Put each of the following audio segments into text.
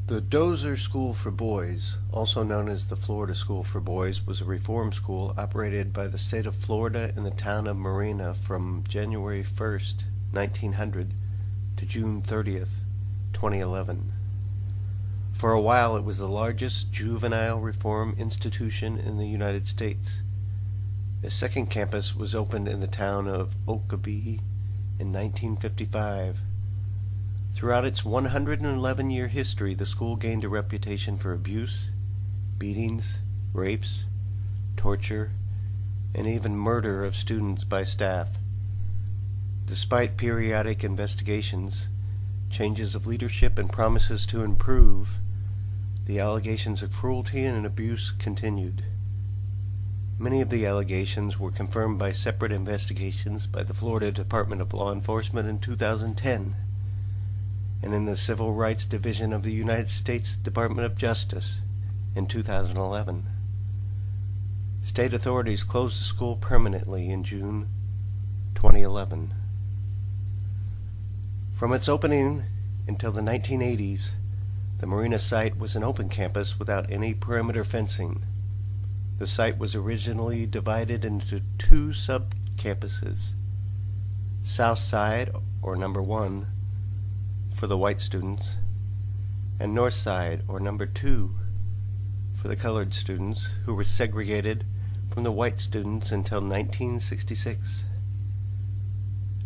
The Dozer School for Boys, also known as the Florida School for Boys, was a reform school operated by the state of Florida in the town of Marina from January 1st, 1900 to June 30th, 2011. For a while it was the largest juvenile reform institution in the United States. A second campus was opened in the town of Oakabee in 1955. Throughout its 111-year history, the school gained a reputation for abuse, beatings, rapes, torture, and even murder of students by staff. Despite periodic investigations, changes of leadership, and promises to improve, the allegations of cruelty and abuse continued. Many of the allegations were confirmed by separate investigations by the Florida Department of Law Enforcement in 2010. And in the Civil Rights Division of the United States Department of Justice in 2011. State authorities closed the school permanently in June 2011. From its opening until the 1980s, the Marina site was an open campus without any perimeter fencing. The site was originally divided into two sub-campuses: South Side, or number 1, for the white students, and North Side, or number 2, for the colored students, who were segregated from the white students until 1966.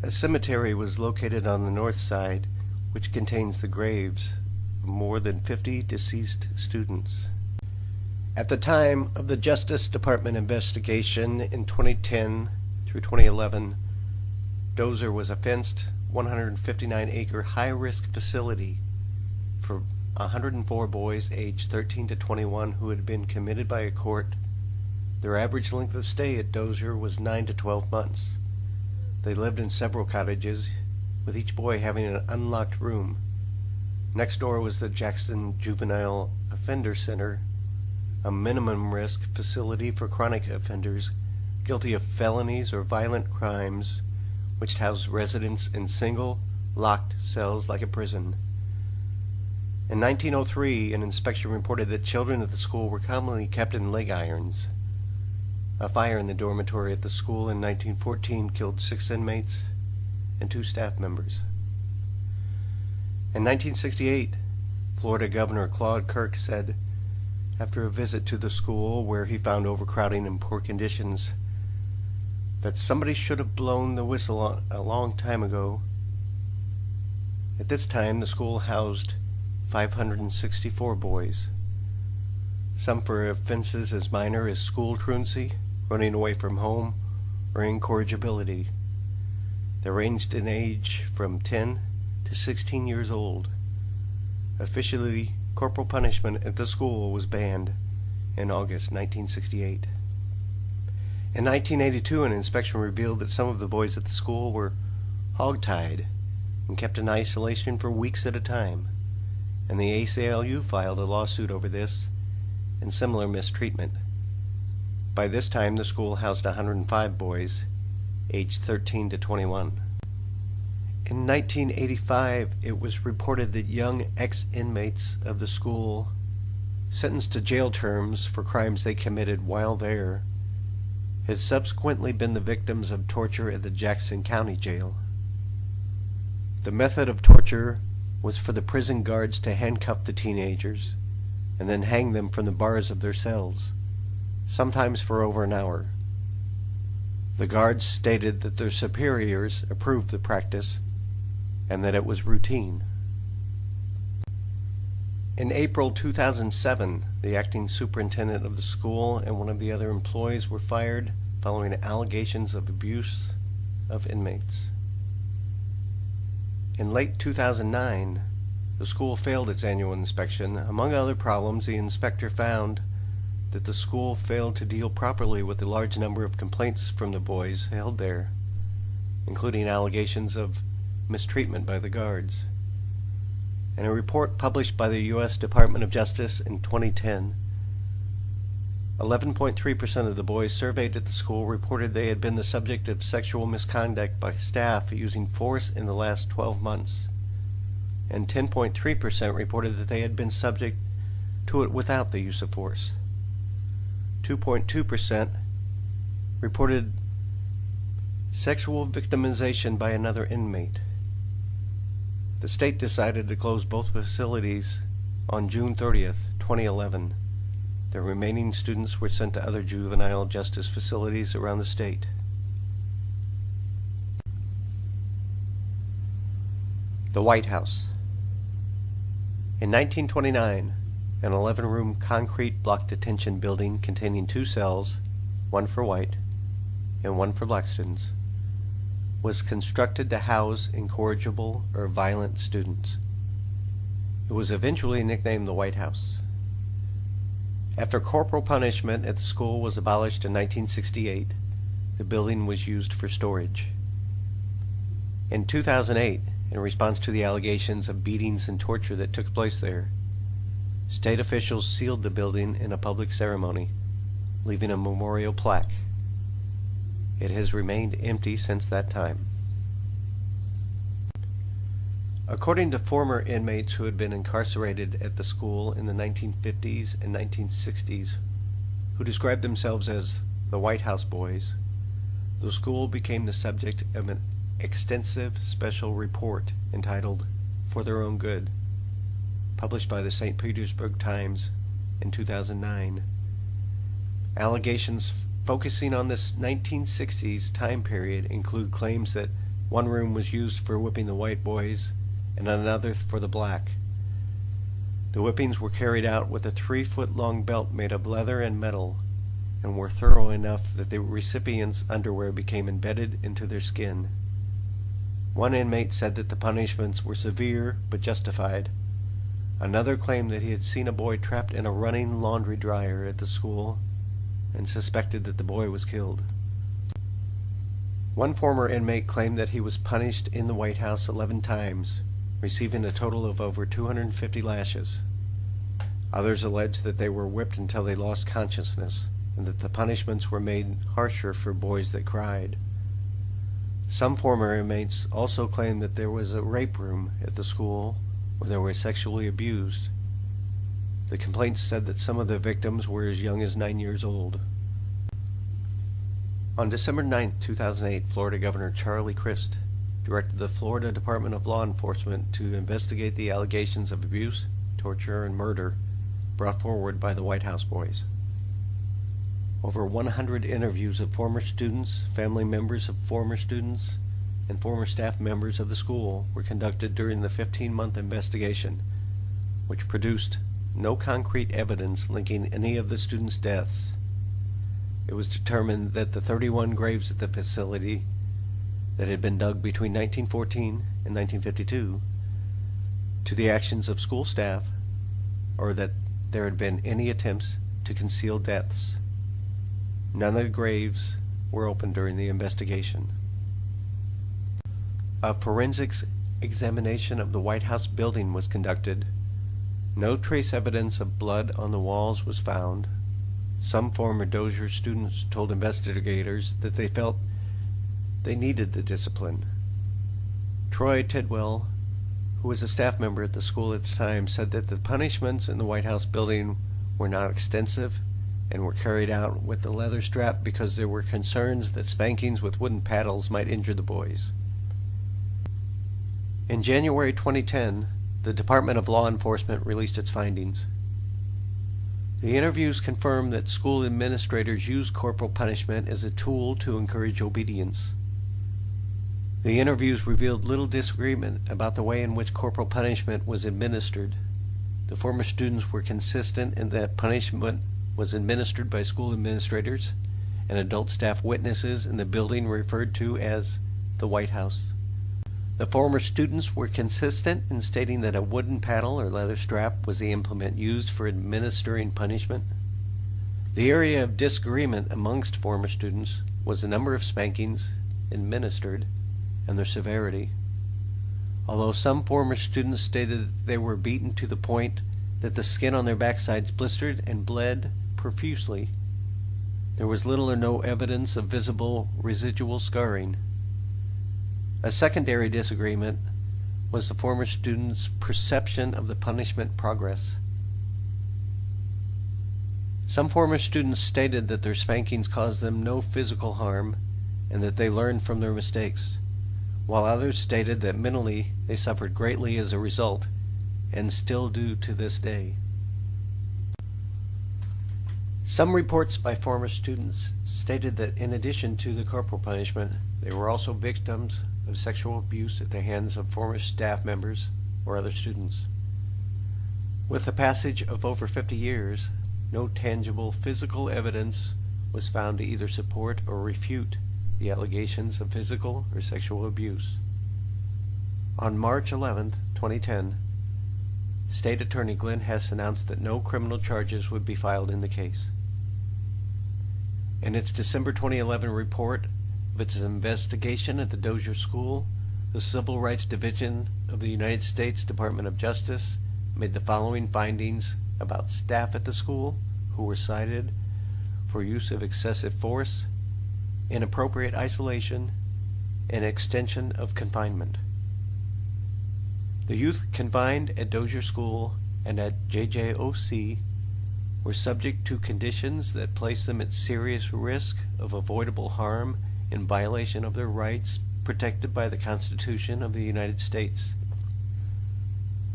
A cemetery was located on the north side, which contains the graves of more than 50 deceased students. At the time of the Justice Department investigation in 2010 through 2011, Dozer was a fenced 159-acre high-risk facility for 104 boys aged 13 to 21 who had been committed by a court. Their average length of stay at Dozer was 9 to 12 months. They lived in several cottages, with each boy having an unlocked room. Next door was the Jackson Juvenile Offender Center, a minimum-risk facility for chronic offenders guilty of felonies or violent crimes, which housed residents in single, locked cells like a prison. In 1903, an inspection reported that children at the school were commonly kept in leg irons. A fire in the dormitory at the school in 1914 killed 6 inmates and 2 staff members. In 1968, Florida Governor Claude Kirk said, after a visit to the school where he found overcrowding and poor conditions, that somebody should have blown the whistle a long time ago. At this time, the school housed 564 boys, some for offenses as minor as school truancy, running away from home, or incorrigibility. They ranged in age from 10 to 16 years old. Officially, corporal punishment at the school was banned in August 1968. In 1982, an inspection revealed that some of the boys at the school were hogtied and kept in isolation for weeks at a time, and the ACLU filed a lawsuit over this and similar mistreatment. By this time, the school housed 105 boys, aged 13 to 21. In 1985, it was reported that young ex-inmates of the school, sentenced to jail terms for crimes they committed while there, had subsequently been the victims of torture at the Jackson County Jail. The method of torture was for the prison guards to handcuff the teenagers and then hang them from the bars of their cells, sometimes for over an hour. The guards stated that their superiors approved the practice and that it was routine. In April 2007, the acting superintendent of the school and one of the other employees were fired following allegations of abuse of inmates. In late 2009, the school failed its annual inspection. Among other problems, the inspector found that the school failed to deal properly with the large number of complaints from the boys held there, including allegations of mistreatment by the guards. In a report published by the U.S. Department of Justice in 2010, 11.3% of the boys surveyed at the school reported they had been the subject of sexual misconduct by staff using force in the last 12 months. and 10.3% reported that they had been subject to it without the use of force. 2.2% reported sexual victimization by another inmate. The state decided to close both facilities on June 30th, 2011. The remaining students were sent to other juvenile justice facilities around the state. The White House. In 1929, an 11-room concrete block detention building containing 2 cells, one for white and one for black students, was constructed to house incorrigible or violent students. It was eventually nicknamed the White House. After corporal punishment at the school was abolished in 1968, the building was used for storage. In 2008, in response to the allegations of beatings and torture that took place there, state officials sealed the building in a public ceremony, leaving a memorial plaque. It has remained empty since that time. According to former inmates who had been incarcerated at the school in the 1950s and 1960s, who described themselves as the White House Boys, the school became the subject of an extensive special report entitled For Their Own Good, published by the St. Petersburg Times in 2009. Allegations focusing on this 1960s time period include claims that one room was used for whipping the white boys and another for the black. The whippings were carried out with a 3-foot-long belt made of leather and metal, and were thorough enough that the recipient's underwear became embedded into their skin. One inmate said that the punishments were severe but justified. Another claimed that he had seen a boy trapped in a running laundry dryer at the school and suspected that the boy was killed. One former inmate claimed that he was punished in the White House 11 times, receiving a total of over 250 lashes. Others alleged that they were whipped until they lost consciousness, and that the punishments were made harsher for boys that cried. Some former inmates also claimed that there was a rape room at the school where they were sexually abused. The complaints said that some of the victims were as young as 9 years old. On December 9, 2008, Florida Governor Charlie Crist directed the Florida Department of Law Enforcement to investigate the allegations of abuse, torture, and murder brought forward by the White House Boys. Over 100 interviews of former students, family members of former students, and former staff members of the school were conducted during the 15-month investigation, which produced no concrete evidence linking any of the students' deaths. It was determined that the 31 graves at the facility that had been dug between 1914 and 1952 to the actions of school staff, or that there had been any attempts to conceal deaths. None of the graves were opened during the investigation. A forensics examination of the White House building was conducted. No trace evidence of blood on the walls was found. Some former Dozier students told investigators that they felt they needed the discipline. Troy Tidwell, who was a staff member at the school at the time, said that the punishments in the White House building were not extensive and were carried out with the leather strap because there were concerns that spankings with wooden paddles might injure the boys. In January 2010, the Department of Law Enforcement released its findings. The interviews confirmed that school administrators used corporal punishment as a tool to encourage obedience. The interviews revealed little disagreement about the way in which corporal punishment was administered. The former students were consistent in that punishment was administered by school administrators and adult staff witnesses in the building referred to as the White House. The former students were consistent in stating that a wooden paddle or leather strap was the implement used for administering punishment. The area of disagreement amongst former students was the number of spankings administered and their severity. Although some former students stated that they were beaten to the point that the skin on their backsides blistered and bled profusely, there was little or no evidence of visible residual scarring. A secondary disagreement was the former students' perception of the punishment progress. Some former students stated that their spankings caused them no physical harm and that they learned from their mistakes, while others stated that mentally they suffered greatly as a result and still do to this day. Some reports by former students stated that in addition to the corporal punishment, they were also victims of sexual abuse at the hands of former staff members or other students. With the passage of over 50 years, no tangible physical evidence was found to either support or refute the allegations of physical or sexual abuse. On March 11, 2010, State Attorney Glenn Hess announced that no criminal charges would be filed in the case. In its December 2011 report of its investigation at the Dozier School, the Civil Rights Division of the United States Department of Justice made the following findings about staff at the school who were cited for use of excessive force, inappropriate isolation, and extension of confinement. The youth confined at Dozier School and at JJOC were subject to conditions that placed them at serious risk of avoidable harm in violation of their rights protected by the Constitution of the United States.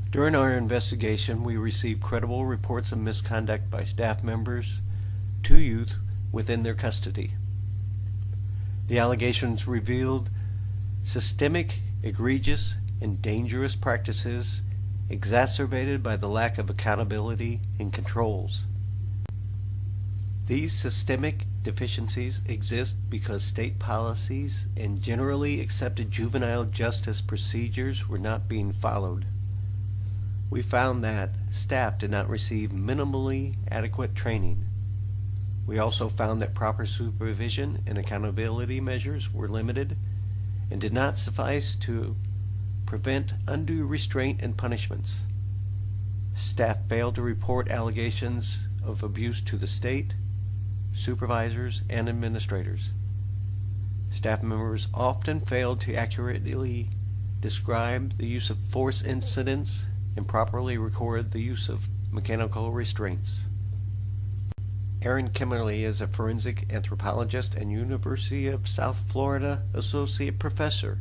During our investigation, we received credible reports of misconduct by staff members to youth within their custody. The allegations revealed systemic, egregious, and dangerous practices exacerbated by the lack of accountability and controls. These systemic deficiencies exist because state policies and generally accepted juvenile justice procedures were not being followed. We found that staff did not receive minimally adequate training. We also found that proper supervision and accountability measures were limited and did not suffice to prevent undue restraint and punishments. Staff failed to report allegations of abuse to the state, supervisors, and administrators. Staff members often failed to accurately describe the use of force incidents and properly record the use of mechanical restraints. Aaron Kimmerly is a forensic anthropologist and University of South Florida associate professor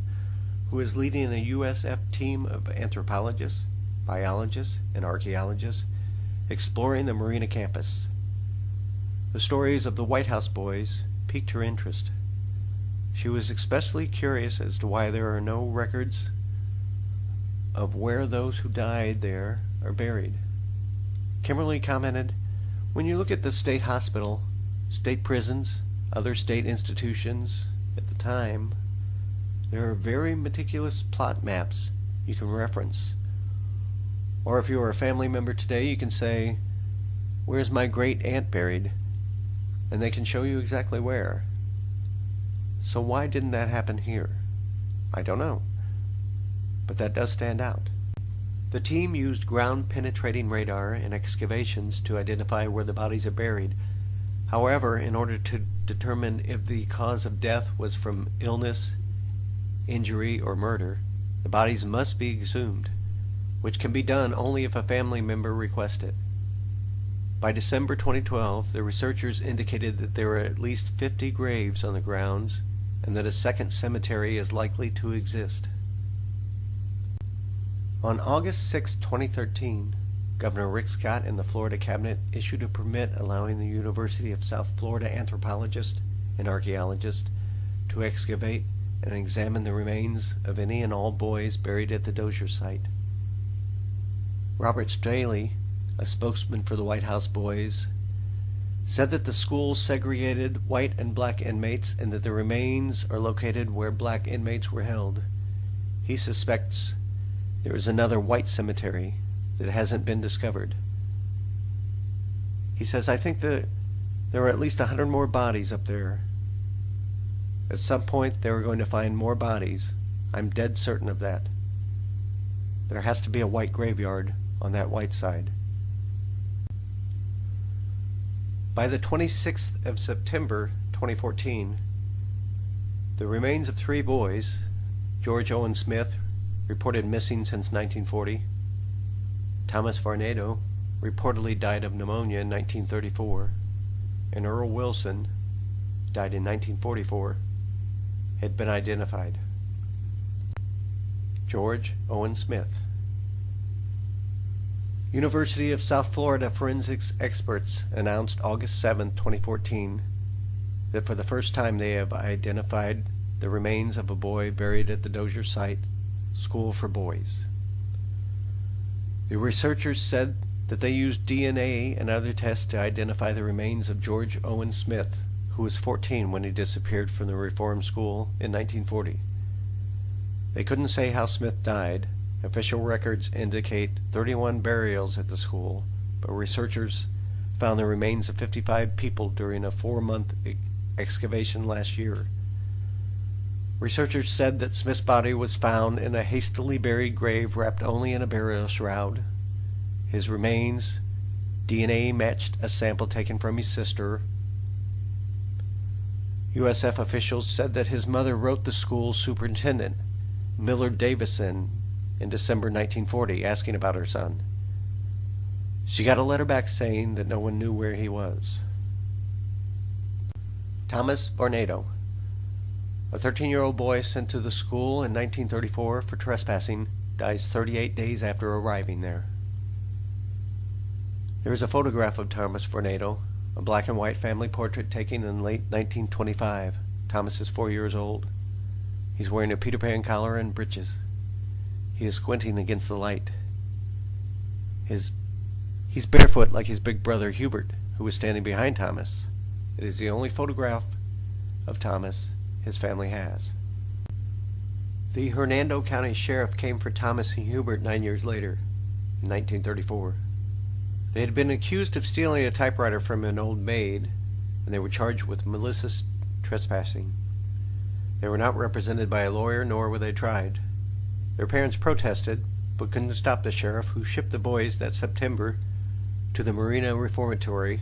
who is leading a USF team of anthropologists, biologists, and archaeologists exploring the Marina campus. The stories of the White House boys piqued her interest. She was especially curious as to why there are no records of where those who died there are buried. Kimmerly commented, "When you look at the state hospital, state prisons, other state institutions at the time, there are very meticulous plot maps you can reference. Or if you are a family member today, you can say, 'Where's my great aunt buried?' And they can show you exactly where. So why didn't that happen here? I don't know. But that does stand out." The team used ground-penetrating radar and excavations to identify where the bodies are buried. However, in order to determine if the cause of death was from illness, injury, or murder, the bodies must be exhumed, which can be done only if a family member requests it. By December 2012, the researchers indicated that there are at least 50 graves on the grounds and that a second cemetery is likely to exist. On August 6, 2013, Governor Rick Scott and the Florida Cabinet issued a permit allowing the University of South Florida anthropologists and archaeologists to excavate and examine the remains of any and all boys buried at the Dozier site. Robert Straley, a spokesman for the White House boys, said that the school segregated white and black inmates and that the remains are located where black inmates were held. He suspects there is another white cemetery that hasn't been discovered. He says, "I think that there are at least 100 more bodies up there. At some point they are going to find more bodies. I'm dead certain of that. There has to be a white graveyard on that white side." By the 26th of September 2014, the remains of 3 boys, George Owen Smith, reported missing since 1940. Thomas Varnado reportedly died of pneumonia in 1934, and Earl Wilson, died in 1944, had been identified. George Owen Smith. University of South Florida forensics experts announced August 7, 2014, that for the first time they have identified the remains of a boy buried at the Dozier site, School for Boys. The researchers said that they used DNA and other tests to identify the remains of George Owen Smith, who was 14 when he disappeared from the reform school in 1940. They couldn't say how Smith died. Official records indicate 31 burials at the school, but researchers found the remains of 55 people during a 4-month excavation last year. Researchers said that Smith's body was found in a hastily buried grave wrapped only in a burial shroud. His remains, DNA matched a sample taken from his sister. USF officials said that his mother wrote the school superintendent, Millard Davison, in December 1940, asking about her son. She got a letter back saying that no one knew where he was. Thomas Varnado. A 13-year-old boy sent to the school in 1934 for trespassing dies 38 days after arriving there. There is a photograph of Thomas Varnado, a black and white family portrait taken in late 1925. Thomas is 4 years old. He's wearing a Peter Pan collar and breeches. He is squinting against the light. He's barefoot like his big brother Hubert, who was standing behind Thomas. It is the only photograph of Thomas his family has. The Hernando County Sheriff came for Thomas and Hubert 9 years later, in 1934. They had been accused of stealing a typewriter from an old maid, and they were charged with malicious trespassing. They were not represented by a lawyer, nor were they tried. Their parents protested, but couldn't stop the sheriff, who shipped the boys that September to the Marina Reformatory,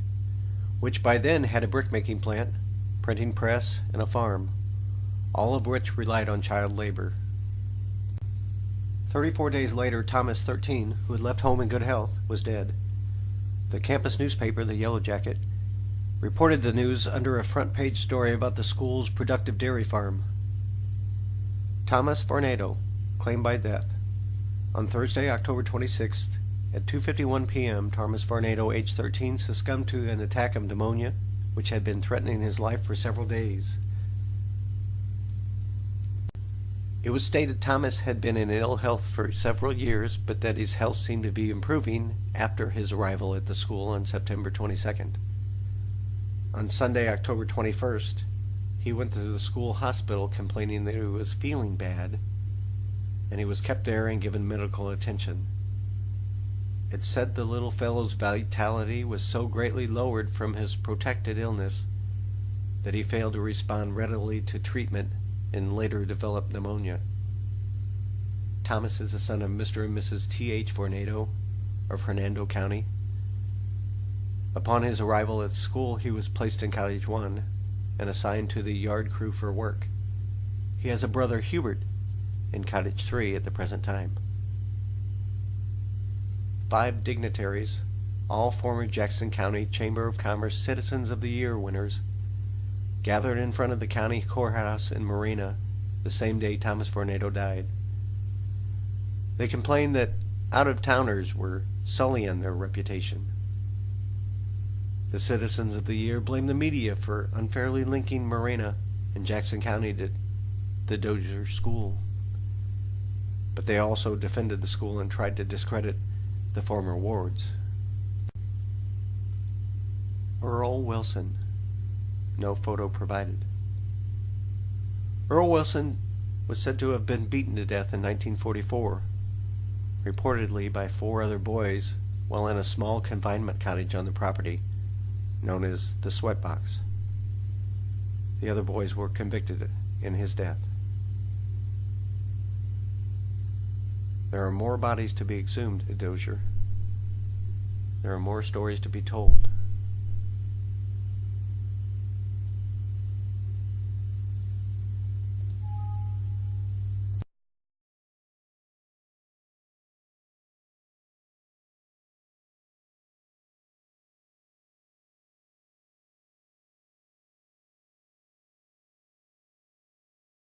which by then had a brickmaking plant, printing press, and a farm, all of which relied on child labor. 34 days later, Thomas, 13, who had left home in good health, was dead. The campus newspaper, the Yellow Jacket, reported the news under a front-page story about the school's productive dairy farm. Thomas Varnado, claimed by death. On Thursday, October 26th, at 2:51 p.m., Thomas Varnado, age 13, succumbed to an attack of pneumonia, which had been threatening his life for several days. It was stated Thomas had been in ill health for several years, but that his health seemed to be improving after his arrival at the school on September 22nd. On Sunday, October 21st, he went to the school hospital complaining that he was feeling bad, and he was kept there and given medical attention. It said the little fellow's vitality was so greatly lowered from his protracted illness that he failed to respond readily to treatment and later developed pneumonia. Thomas is the son of Mr. and Mrs. T.H. Varnado of Hernando County. Upon his arrival at school, he was placed in Cottage 1 and assigned to the yard crew for work. He has a brother, Hubert, in Cottage 3 at the present time. 5 dignitaries, all former Jackson County Chamber of Commerce Citizens of the Year winners, gathered in front of the county courthouse in Marina the same day Thomas Varnado died. They complained that out-of-towners were sullying their reputation. The Citizens of the Year blamed the media for unfairly linking Marina and Jackson County to the Dozier School. But they also defended the school and tried to discredit the former wards. Earl Wilson. No photo provided. Earl Wilson was said to have been beaten to death in 1944, reportedly by 4 other boys, while in a small confinement cottage on the property, known as the Sweatbox. The other boys were convicted in his death. There are more bodies to be exhumed at Dozier. There are more stories to be told.